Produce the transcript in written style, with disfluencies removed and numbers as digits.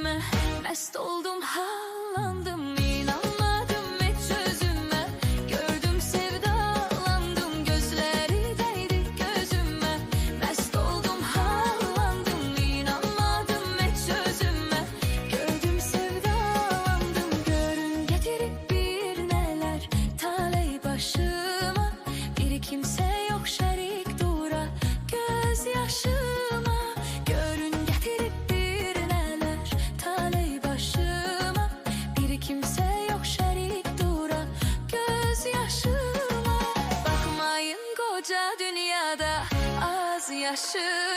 gözüme. Mest oldum, hallandım, inanmadım hiç sözüme. Gördüm, sevdalandım, gözleri değdi gözüme. Mest oldum, hallandım, inanmadım hiç sözüme. Gördüm, sevdalandım, görün getirip bir neler taley başıma. Bir kimse yok şerik dura gözyaşıma. Görün getirip bir neler taley başıma. Bir kimse yok şerik dura gözyaşıma. Bakmayın koca dünyada az yaşıma.